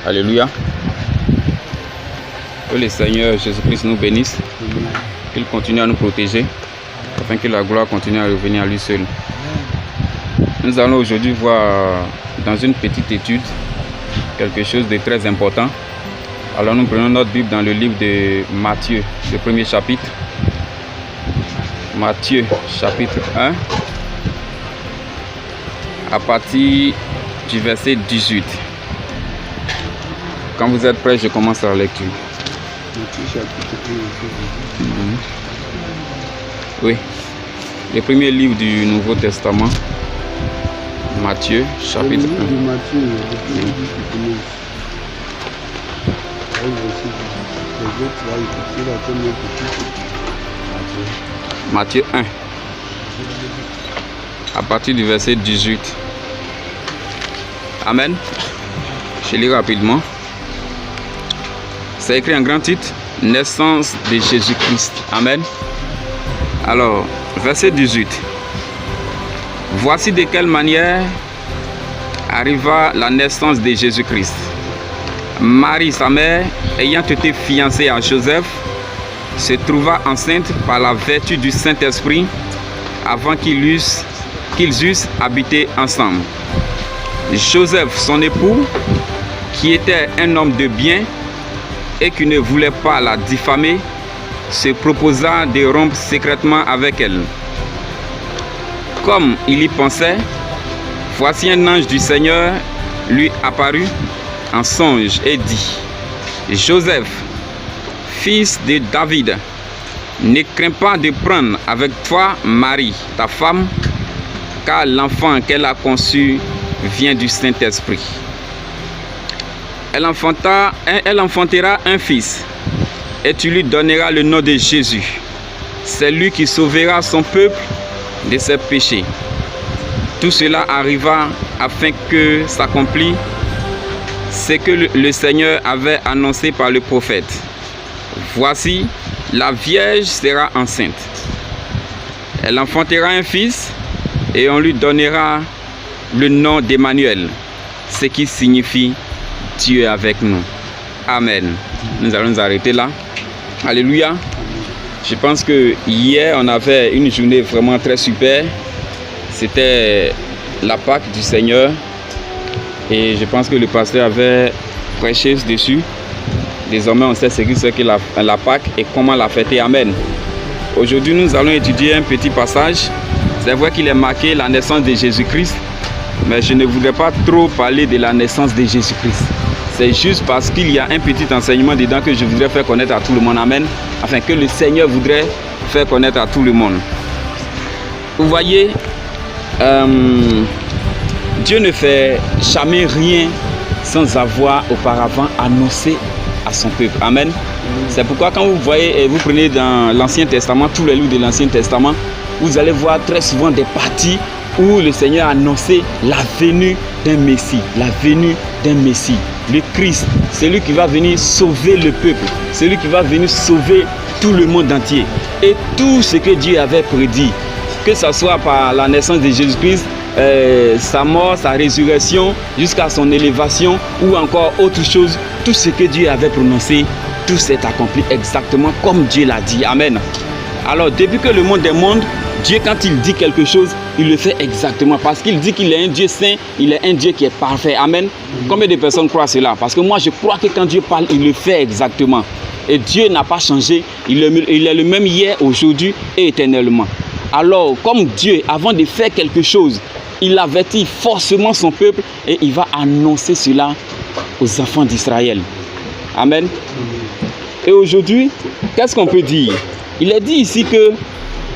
Alléluia. Que le Seigneur Jésus-Christ nous bénisse. Qu'il continue à nous protéger afin que la gloire continue à revenir à lui seul. Nous allons aujourd'hui voir dans une petite étude quelque chose de très important. Alors nous prenons notre Bible dans le livre de Matthieu, le premier chapitre. Matthieu chapitre 1 à partir du verset 18. Quand vous êtes prêts, je commence la lecture. Matthieu chapitre 1, Oui. Le premier livre du Nouveau Testament. Matthieu chapitre 1. Matthieu, Matthieu 1. À partir du verset 18. Amen. Je lis rapidement. C'est écrit en grand titre, naissance de Jésus-Christ. Amen. Alors, verset 18. Voici de quelle manière arriva la naissance de Jésus-Christ. Marie, sa mère, ayant été fiancée à Joseph, se trouva enceinte par la vertu du Saint-Esprit avant qu'ils eussent habité ensemble. Joseph, son époux, qui était un homme de bien et qui ne voulait pas la diffamer, se proposa de rompre secrètement avec elle. Comme il y pensait, voici un ange du Seigneur lui apparut en songe et dit: Joseph, fils de David, ne crains pas de prendre avec toi Marie, ta femme, car l'enfant qu'elle a conçu vient du Saint-Esprit. Elle enfantera un fils, et tu lui donneras le nom de Jésus. C'est lui qui sauvera son peuple de ses péchés. Tout cela arriva afin que s'accomplisse ce que le Seigneur avait annoncé par le prophète. Voici, la Vierge sera enceinte. Elle enfantera un fils et on lui donnera le nom d'Emmanuel, ce qui signifie Dieu est avec nous. Amen. Nous allons nous arrêter là. Alléluia. Je pense que hier, on avait une journée vraiment très super. C'était la Pâque du Seigneur. Et je pense que le pasteur avait prêché dessus. Désormais, on sait ce qu'est la Pâque et comment la fêter. Amen. Aujourd'hui, nous allons étudier un petit passage. C'est vrai qu'il est marqué la naissance de Jésus-Christ. Mais je ne voudrais pas trop parler de la naissance de Jésus-Christ. C'est juste parce qu'il y a un petit enseignement dedans que je voudrais faire connaître à tout le monde. Amen. Afin que le Seigneur voudrait faire connaître à tout le monde. Vous voyez, Dieu ne fait jamais rien sans avoir auparavant annoncé à son peuple. Amen. C'est pourquoi quand vous voyez et vous prenez dans l'Ancien Testament, tous les livres de l'Ancien Testament, vous allez voir très souvent des parties où le Seigneur a annoncé la venue d'un Messie, la venue d'un Messie, le Christ, celui qui va venir sauver le peuple, celui qui va venir sauver tout le monde entier. Et tout ce que Dieu avait prédit, que ce soit par la naissance de Jésus-Christ, sa mort, sa résurrection, jusqu'à son élévation, ou encore autre chose, tout ce que Dieu avait prononcé, tout s'est accompli exactement comme Dieu l'a dit. Amen. Alors, depuis que le monde est monde, Dieu, quand il dit quelque chose, il le fait exactement. Parce qu'il dit qu'il est un Dieu saint, il est un Dieu qui est parfait. Amen. Combien de personnes croient cela? Parce que moi, je crois que quand Dieu parle, il le fait exactement. Et Dieu n'a pas changé. Il est le même hier, aujourd'hui et éternellement. Alors, comme Dieu, avant de faire quelque chose, il avertit forcément son peuple et il va annoncer cela aux enfants d'Israël. Amen. Et aujourd'hui, qu'est-ce qu'on peut dire? Il est dit ici que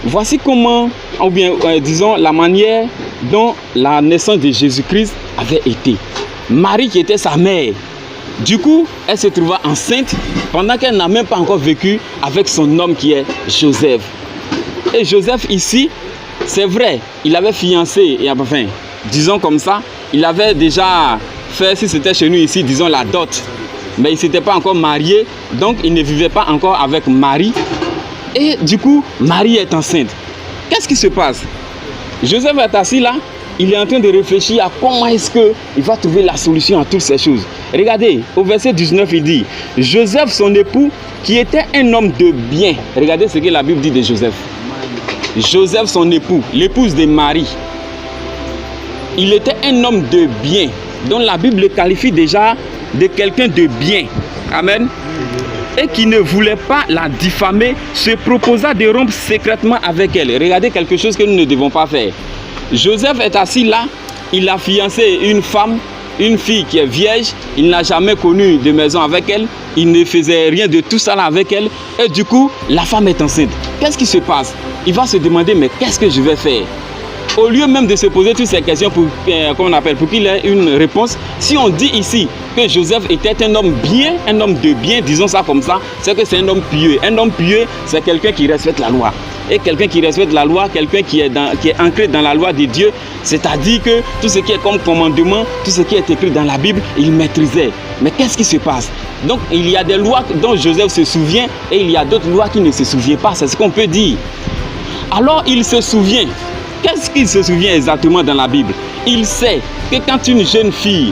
voici comment, ou bien disons la manière dont la naissance de Jésus-Christ avait été. Marie qui était sa mère, du coup, elle se trouva enceinte pendant qu'elle n'a même pas encore vécu avec son homme qui est Joseph. Et Joseph ici, c'est vrai, il avait fiancé, et enfin, disons comme ça, il avait déjà fait, si c'était chez nous ici, disons la dot. Mais il ne s'était pas encore marié, donc il ne vivait pas encore avec Marie. Et du coup, Marie est enceinte. Qu'est-ce qui se passe? Joseph est assis là, il est en train de réfléchir à comment est-ce qu'il va trouver la solution à toutes ces choses. Regardez, au verset 19, il dit, Joseph, son époux, qui était un homme de bien. Regardez ce que la Bible dit de Joseph. Joseph, son époux, l'épouse de Marie. Il était un homme de bien. Donc la Bible le qualifie déjà de quelqu'un de bien. Amen. Et qui ne voulait pas la diffamer, se proposa de rompre secrètement avec elle. Regardez quelque chose que nous ne devons pas faire. Joseph est assis là, il a fiancé une femme, une fille qui est vierge, il n'a jamais connu de maison avec elle, il ne faisait rien de tout ça là avec elle, et du coup, la femme est enceinte. Qu'est-ce qui se passe? Il va se demander, mais qu'est-ce que je vais faire? Au lieu même de se poser toutes ces questions pour qu'il ait une réponse, si on dit ici que Joseph était un homme bien, un homme de bien, disons ça comme ça, c'est que c'est un homme pieux. Un homme pieux, c'est quelqu'un qui respecte la loi. Et quelqu'un qui respecte la loi, quelqu'un qui est ancré dans la loi de Dieu, c'est-à-dire que tout ce qui est comme commandement, tout ce qui est écrit dans la Bible, il maîtrisait. Mais qu'est-ce qui se passe? Donc il y a des lois dont Joseph se souvient et il y a d'autres lois qui ne se souviennent pas, c'est ce qu'on peut dire. Alors il se souvient. Qu'est-ce qu'il se souvient exactement dans la Bible? Il sait que quand une jeune fille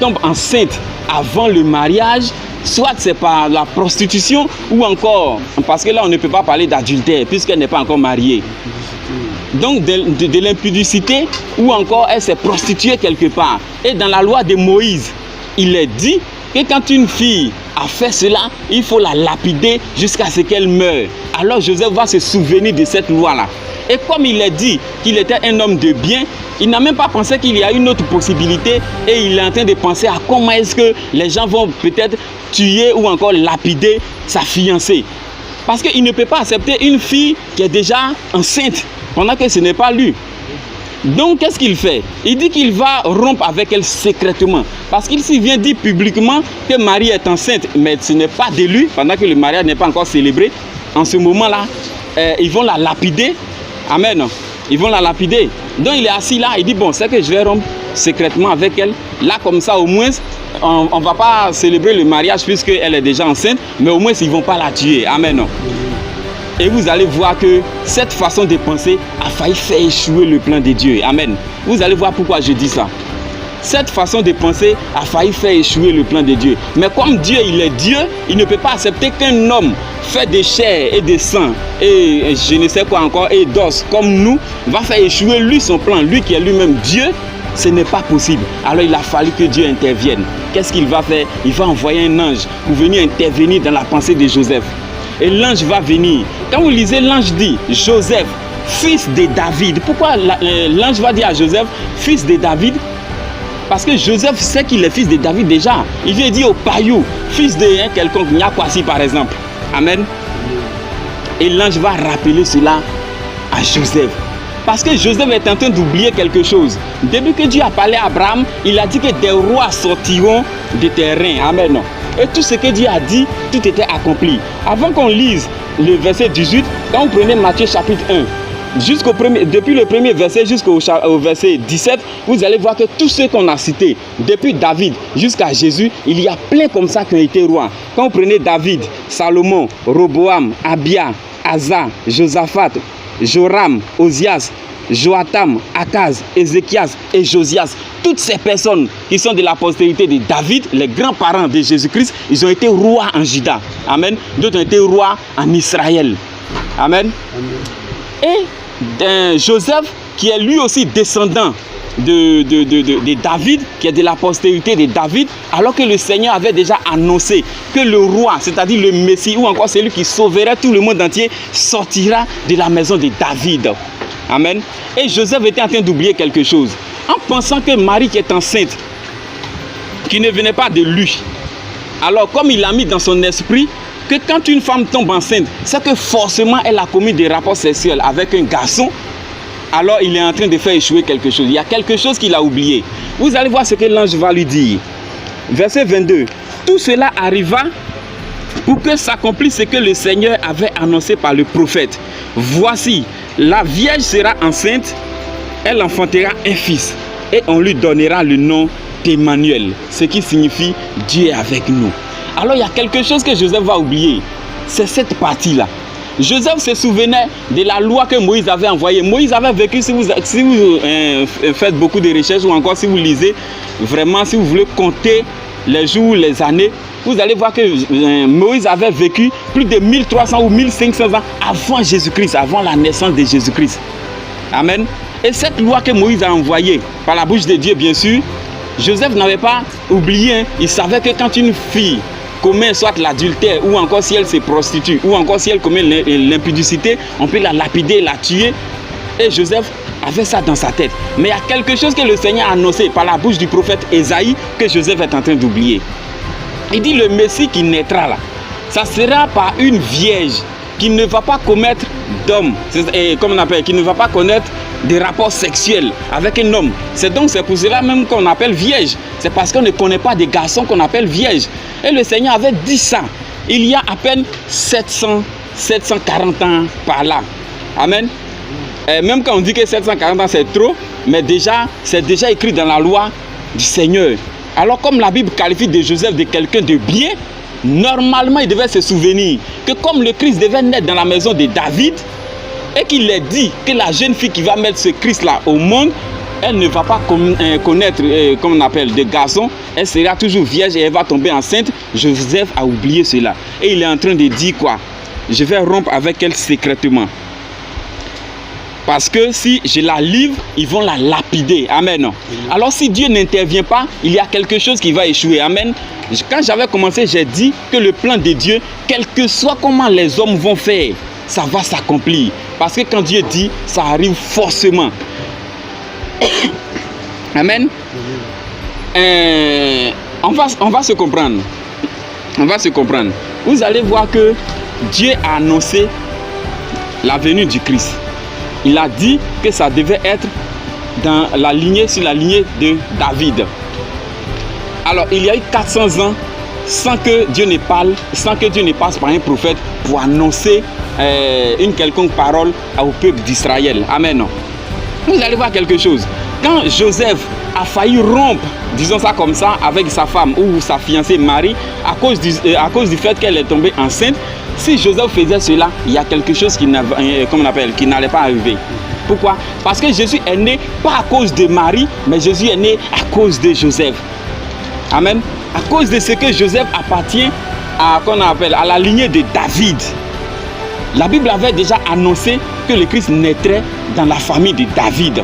tombe enceinte avant le mariage, soit c'est par la prostitution ou encore, parce que là on ne peut pas parler d'adultère puisqu'elle n'est pas encore mariée. Donc de l'impudicité ou encore elle s'est prostituée quelque part. Et dans la loi de Moïse, il est dit que quand une fille a fait cela, il faut la lapider jusqu'à ce qu'elle meure. Alors Joseph va se souvenir de cette loi-là. Et comme il a dit qu'il était un homme de bien, il n'a même pas pensé qu'il y a une autre possibilité et il est en train de penser à comment est-ce que les gens vont peut-être tuer ou encore lapider sa fiancée. Parce qu'il ne peut pas accepter une fille qui est déjà enceinte pendant que ce n'est pas lui. Donc qu'est-ce qu'il fait? Il dit qu'il va rompre avec elle secrètement. Parce qu'il s'y vient dire publiquement que Marie est enceinte, mais ce n'est pas de lui, pendant que le mariage n'est pas encore célébré. En ce moment-là, ils vont la lapider. Amen. Ils vont la lapider. Donc il est assis là, il dit bon, c'est que je vais rompre secrètement avec elle. Là comme ça au moins, on ne va pas célébrer le mariage puisqu'elle est déjà enceinte, mais au moins ils ne vont pas la tuer. Amen. Et vous allez voir que cette façon de penser a failli faire échouer le plan de Dieu. Amen. Vous allez voir pourquoi je dis ça. Cette façon de penser a failli faire échouer le plan de Dieu. Mais comme Dieu, il est Dieu, il ne peut pas accepter qu'un homme fait de chair et de sang et je ne sais quoi encore et d'os comme nous va faire échouer lui son plan. Lui qui est lui-même Dieu, ce n'est pas possible. Alors il a fallu que Dieu intervienne. Qu'est-ce qu'il va faire? Il va envoyer un ange pour venir intervenir dans la pensée de Joseph. Et l'ange va venir. Quand vous lisez, l'ange dit Joseph, fils de David. Pourquoi l'ange va dire à Joseph, fils de David? Parce que Joseph sait qu'il est fils de David déjà. Il vient dire au paillou, fils de quelconque, Nyakwasi par exemple. Amen. Et l'ange va rappeler cela à Joseph. Parce que Joseph est en train d'oublier quelque chose. Depuis que Dieu a parlé à Abraham, il a dit que des rois sortiront de tes reins. Amen. Et tout ce que Dieu a dit, tout était accompli. Avant qu'on lise le verset 18, quand vous prenez Matthieu chapitre 1, depuis le premier verset jusqu'au verset 17, vous allez voir que tous ceux qu'on a cités, depuis David jusqu'à Jésus, il y a plein comme ça qui ont été rois. Quand vous prenez David, Salomon, Roboam, Abia, Asa, Josaphat, Joram, Osias, Joatam, Akaz, Ézéchias et Josias, toutes ces personnes qui sont de la postérité de David, les grands-parents de Jésus-Christ, ils ont été rois en Juda. Amen. D'autres ont été rois en Israël. Amen. Et Joseph, qui est lui aussi descendant de David, qui est de la postérité de David, alors que le Seigneur avait déjà annoncé que le roi, c'est-à-dire le Messie, ou encore celui qui sauverait tout le monde entier, sortira de la maison de David. Amen. Et Joseph était en train d'oublier quelque chose. En pensant que Marie qui est enceinte, qui ne venait pas de lui, alors comme il a mis dans son esprit que quand une femme tombe enceinte, c'est que forcément elle a commis des rapports sexuels avec un garçon, alors il est en train de faire échouer quelque chose. Il y a quelque chose qu'il a oublié. Vous allez voir ce que l'ange va lui dire. Verset 22. Tout cela arriva pour que s'accomplisse ce que le Seigneur avait annoncé par le prophète. Voici, la Vierge sera enceinte, elle enfantera un fils et on lui donnera le nom d'Emmanuel, ce qui signifie Dieu est avec nous. Alors il y a quelque chose que Joseph va oublier, c'est cette partie-là. Joseph se souvenait de la loi que Moïse avait envoyée. Moïse avait vécu, si vous faites beaucoup de recherches ou encore si vous lisez, vraiment si vous voulez compter les jours, les années, vous allez voir que Moïse avait vécu plus de 1300 ou 1500 ans avant Jésus-Christ, avant la naissance de Jésus-Christ. Amen. Et cette loi que Moïse a envoyée par la bouche de Dieu, bien sûr, Joseph n'avait pas oublié. Il savait que quand une fille commet soit l'adultère ou encore si elle se prostitue ou encore si elle commet l'impudicité, on peut la lapider, la tuer. Et Joseph avait ça dans sa tête. Mais il y a quelque chose que le Seigneur a annoncé par la bouche du prophète Ésaïe que Joseph est en train d'oublier. Il dit le Messie qui naîtra là, ça sera par une vierge qui ne va pas commettre d'homme, comme on appelle, qui ne va pas connaître des rapports sexuels avec un homme. C'est pour cela même qu'on appelle vierge. C'est parce qu'on ne connaît pas des garçons qu'on appelle vierge. Et le Seigneur avait dit ça il y a à peine 740 ans par là. Amen. Et même quand on dit que 740 ans c'est trop, mais c'est déjà écrit dans la loi du Seigneur. Alors comme la Bible qualifie de Joseph de quelqu'un de bien, normalement il devait se souvenir que comme le Christ devait naître dans la maison de David, et qu'il est dit que la jeune fille qui va mettre ce Christ-là au monde, elle ne va pas connaître, comme on appelle, des garçons, elle sera toujours vierge et elle va tomber enceinte. Joseph a oublié cela. Et il est en train de dire quoi? Je vais rompre avec elle secrètement. Parce que si je la livre, ils vont la lapider. Amen. Alors si Dieu n'intervient pas, il y a quelque chose qui va échouer. Amen. Quand j'avais commencé, j'ai dit que le plan de Dieu, quel que soit comment les hommes vont faire, ça va s'accomplir. Parce que quand Dieu dit, ça arrive forcément. Amen. On va se comprendre. On va se comprendre. Vous allez voir que Dieu a annoncé la venue du Christ. Il a dit que ça devait être dans la lignée, sur la lignée de David. Alors, il y a eu 400 ans sans que Dieu ne parle, sans que Dieu ne passe par un prophète pour annoncer une quelconque parole au peuple d'Israël. Amen. Vous allez voir quelque chose. Quand Joseph a failli rompre, disons ça comme ça, avec sa femme ou sa fiancée Marie, à cause du fait qu'elle est tombée enceinte, si Joseph faisait cela, il y a quelque chose qui n'allait pas arriver. Pourquoi? Parce que Jésus est né pas à cause de Marie, mais Jésus est né à cause de Joseph. Amen. À cause de ce que Joseph appartient à la lignée de David. La Bible avait déjà annoncé que le Christ naîtrait dans la famille de David.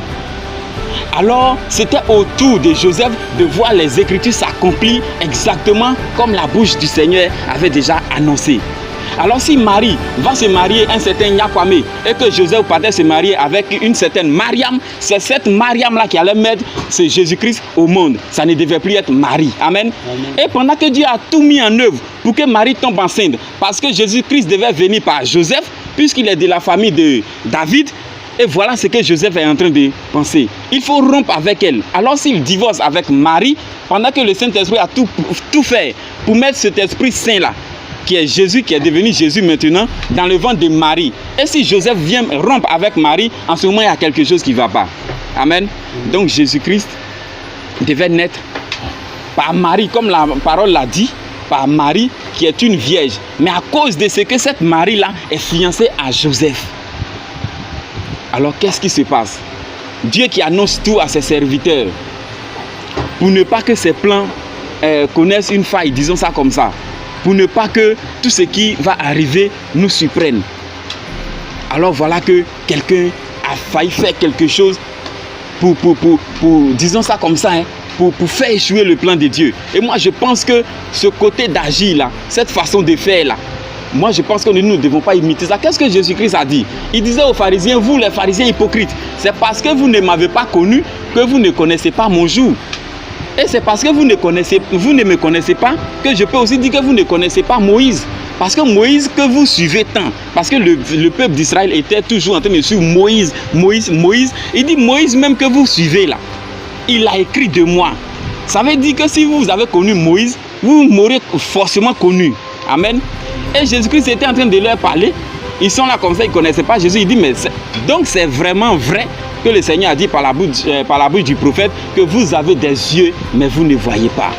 Alors, c'était au tour de Joseph de voir les Écritures s'accomplir exactement comme la bouche du Seigneur avait déjà annoncé. Alors, si Marie va se marier un certain Yakwame et que Joseph partait se marier avec une certaine Mariam, c'est cette Mariam-là qui allait mettre ce Jésus-Christ au monde. Ça ne devait plus être Marie. Amen. Amen. Et pendant que Dieu a tout mis en œuvre pour que Marie tombe enceinte, parce que Jésus-Christ devait venir par Joseph, puisqu'il est de la famille de David, et voilà ce que Joseph est en train de penser. Il faut rompre avec elle. Alors s'il divorce avec Marie, pendant que le Saint-Esprit a tout fait pour mettre cet Esprit Saint-là, qui est Jésus, qui est devenu Jésus maintenant, dans le ventre de Marie. Et si Joseph vient rompre avec Marie, en ce moment, il y a quelque chose qui ne va pas. Amen. Donc Jésus-Christ devait naître par Marie, comme la parole l'a dit, par Marie, qui est une vierge. Mais à cause de ce que cette Marie-là est fiancée à Joseph. Alors qu'est-ce qui se passe? Dieu qui annonce tout à ses serviteurs, pour ne pas que ses plans connaissent une faille, disons ça comme ça. Pour ne pas que tout ce qui va arriver nous surprenne. Alors voilà que quelqu'un a failli faire quelque chose pour disons ça comme ça, hein, pour faire échouer le plan de Dieu. Et moi je pense que ce côté d'agir là, cette façon de faire là, moi je pense que nous ne devons pas imiter ça. Qu'est-ce que Jésus-Christ a dit? Il disait aux pharisiens, vous les pharisiens hypocrites, c'est parce que vous ne m'avez pas connu que vous ne connaissez pas mon jour. Et c'est parce que vous ne me connaissez pas que je peux aussi dire que vous ne connaissez pas Moïse. Parce que Moïse que vous suivez tant. Parce que le peuple d'Israël était toujours en train de suivre Moïse. Il dit Moïse même que vous suivez là. Il a écrit de moi. Ça veut dire que si vous avez connu Moïse, vous m'aurez forcément connu. Amen. Et Jésus-Christ était en train de leur parler. Ils sont là comme ça, ils ne connaissaient pas Jésus. Il dit mais donc c'est vraiment vrai que le Seigneur a dit par la bouche du prophète que vous avez des yeux mais vous ne voyez pas.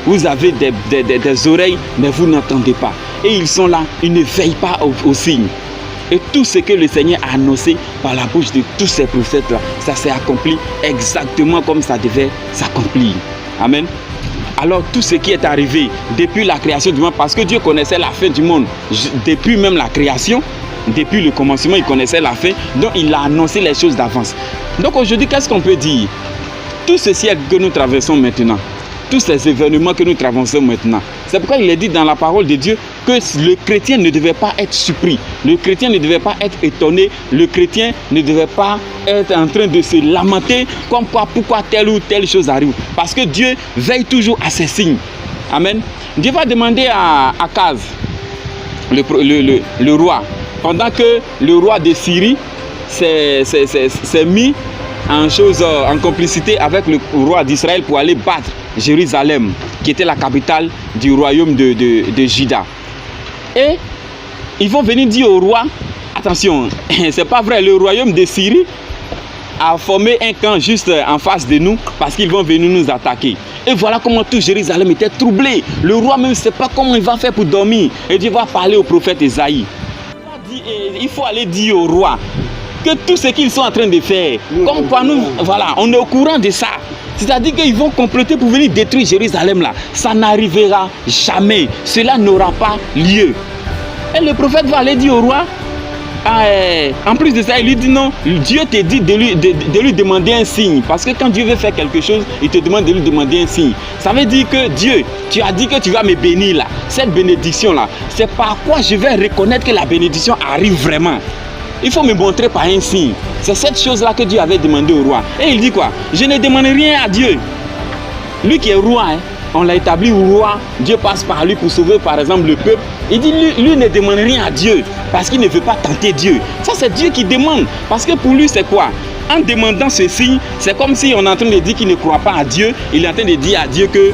Vous avez des oreilles mais vous n'entendez pas. Et ils sont là, ils ne veillent pas aux signes. Et tout ce que le Seigneur a annoncé par la bouche de tous ces prophètes-là, ça s'est accompli exactement comme ça devait s'accomplir. Amen. Alors tout ce qui est arrivé depuis la création du monde, parce que Dieu connaissait la fin du monde, depuis même la création, depuis le commencement, il connaissait la fin, donc il a annoncé les choses d'avance. Donc aujourd'hui, qu'est-ce qu'on peut dire? Tout ce siècle que nous traversons maintenant, tous ces événements que nous traversons maintenant, c'est pourquoi il est dit dans la parole de Dieu que le chrétien ne devait pas être surpris, le chrétien ne devait pas être étonné, le chrétien ne devait pas être en train de se lamenter comme quoi, pourquoi telle ou telle chose arrive. Parce que Dieu veille toujours à ses signes. Amen. Dieu va demander à Akaz, le roi, pendant que le roi de Syrie s'est mis en complicité avec le roi d'Israël pour aller battre Jérusalem, qui était la capitale du royaume de Juda. Et ils vont venir dire au roi, attention, c'est pas vrai, le royaume de Syrie a formé un camp juste en face de nous parce qu'ils vont venir nous attaquer. Et voilà comment tout Jérusalem était troublé. Le roi même ne sait pas comment il va faire pour dormir. Et Dieu va parler au prophète Esaïe. Il faut aller dire au roi que tout ce qu'ils sont en train de faire, comme par nous, voilà, on est au courant de ça. C'est-à-dire qu'ils vont comploter pour venir détruire Jérusalem là. Ça n'arrivera jamais. Cela n'aura pas lieu. Et le prophète va aller dire au roi, en plus de ça, il lui dit non, Dieu te dit de lui demander un signe. Parce que quand Dieu veut faire quelque chose, il te demande de lui demander un signe. Ça veut dire que Dieu, tu as dit que tu vas me bénir là. Cette bénédiction là, c'est par quoi je vais reconnaître que la bénédiction arrive vraiment. Il faut me montrer par un signe. C'est cette chose-là que Dieu avait demandé au roi. Et il dit quoi? Je ne demande rien à Dieu. Lui qui est roi, hein, on l'a établi roi. Dieu passe par lui pour sauver par exemple le peuple. Il dit lui ne demande rien à Dieu parce qu'il ne veut pas tenter Dieu. Ça c'est Dieu qui demande. Parce que pour lui c'est quoi? En demandant ce signe, c'est comme si on est en train de dire qu'il ne croit pas à Dieu. Il est en train de dire à Dieu que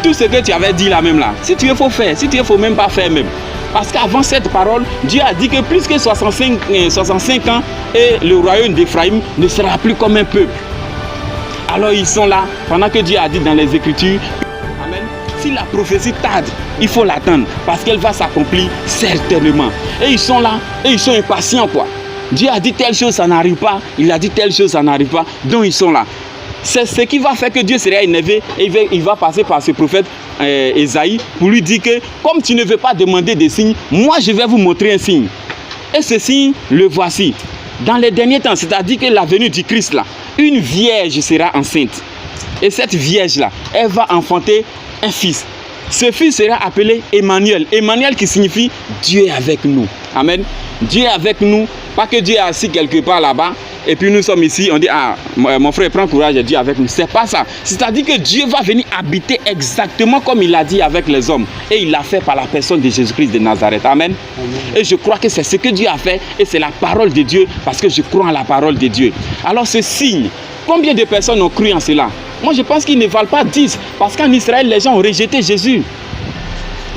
tout ce que tu avais dit là même là, si tu veux faut faire, si tu veux faut même pas faire même. Parce qu'avant cette parole, Dieu a dit que plus que 65 ans et le royaume d'Éphraïm ne sera plus comme un peuple. Alors ils sont là, pendant que Dieu a dit dans les Écritures, amen, si la prophétie tarde, il faut l'attendre parce qu'elle va s'accomplir certainement. Et ils sont là, et ils sont impatients quoi. Dieu a dit telle chose, ça n'arrive pas. Il a dit telle chose, ça n'arrive pas. Donc ils sont là. C'est ce qui va faire que Dieu sera énervé et il va passer par ce prophète Esaïe pour lui dire que comme tu ne veux pas demander des signes, moi je vais vous montrer un signe. Et ce signe, le voici. Dans les derniers temps, c'est-à-dire que la venue du Christ là, une vierge sera enceinte. Et cette vierge là, elle va enfanter un fils. Ce fils sera appelé Emmanuel. Emmanuel qui signifie Dieu est avec nous. Amen. Dieu est avec nous. Pas que Dieu est assis quelque part là-bas. Et puis nous sommes ici, on dit, ah, mon frère, prends courage, Dieu est avec nous. C'est pas ça. C'est-à-dire que Dieu va venir habiter exactement comme il l'a dit avec les hommes. Et il l'a fait par la personne de Jésus-Christ de Nazareth. Amen. Amen. Et je crois que c'est ce que Dieu a fait. Et c'est la parole de Dieu parce que je crois en la parole de Dieu. Alors ce signe, combien de personnes ont cru en cela? Moi je pense qu'ils ne valent pas 10. Parce qu'en Israël, les gens ont rejeté Jésus.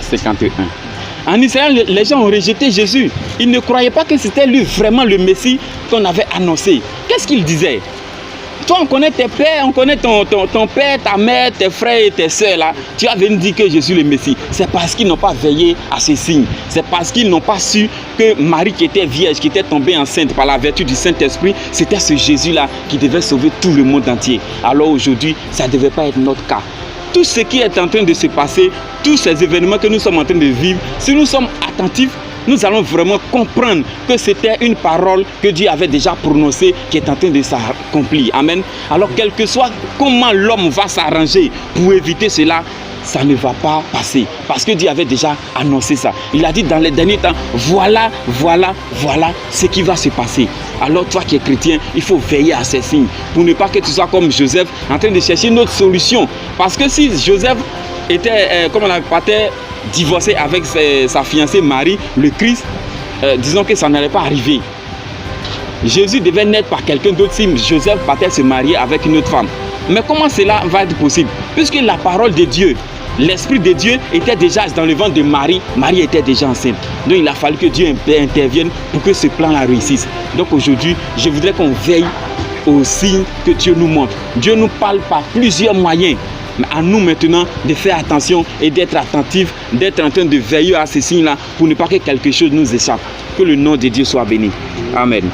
51. En Israël, les gens ont rejeté Jésus. Ils ne croyaient pas que c'était lui vraiment le Messie qu'on avait annoncé. Qu'est-ce qu'ils disaient? Toi, on connaît tes pères, on connaît ton père, ta mère, tes frères et tes soeurs là. Tu as venu dire que je suis le Messie. C'est parce qu'ils n'ont pas veillé à ces signes. C'est parce qu'ils n'ont pas su que Marie qui était vierge, qui était tombée enceinte par la vertu du Saint-Esprit, c'était ce Jésus-là qui devait sauver tout le monde entier. Alors aujourd'hui, ça ne devait pas être notre cas. Tout ce qui est en train de se passer, tous ces événements que nous sommes en train de vivre, si nous sommes attentifs, nous allons vraiment comprendre que c'était une parole que Dieu avait déjà prononcée qui est en train de s'accomplir. Amen. Alors, quel que soit comment l'homme va s'arranger pour éviter cela, ça ne va pas passer. Parce que Dieu avait déjà annoncé ça. Il a dit dans les derniers temps, voilà ce qui va se passer. Alors toi qui es chrétien, il faut veiller à ces signes. Pour ne pas que tu sois comme Joseph, en train de chercher une autre solution. Parce que si Joseph était, comme on l'appelait, divorcé avec sa fiancée Marie, le Christ, disons que ça n'allait pas arriver. Jésus devait naître par quelqu'un d'autre si Joseph partait se marier avec une autre femme. Mais comment cela va être possible? Puisque la parole de Dieu, l'Esprit de Dieu était déjà dans le ventre de Marie. Marie était déjà enceinte. Donc il a fallu que Dieu intervienne pour que ce plan-là réussisse. Donc aujourd'hui, je voudrais qu'on veille aux signes que Dieu nous montre. Dieu nous parle par plusieurs moyens. Mais à nous maintenant de faire attention et d'être attentifs, d'être en train de veiller à ces signes-là pour ne pas que quelque chose nous échappe. Que le nom de Dieu soit béni. Amen.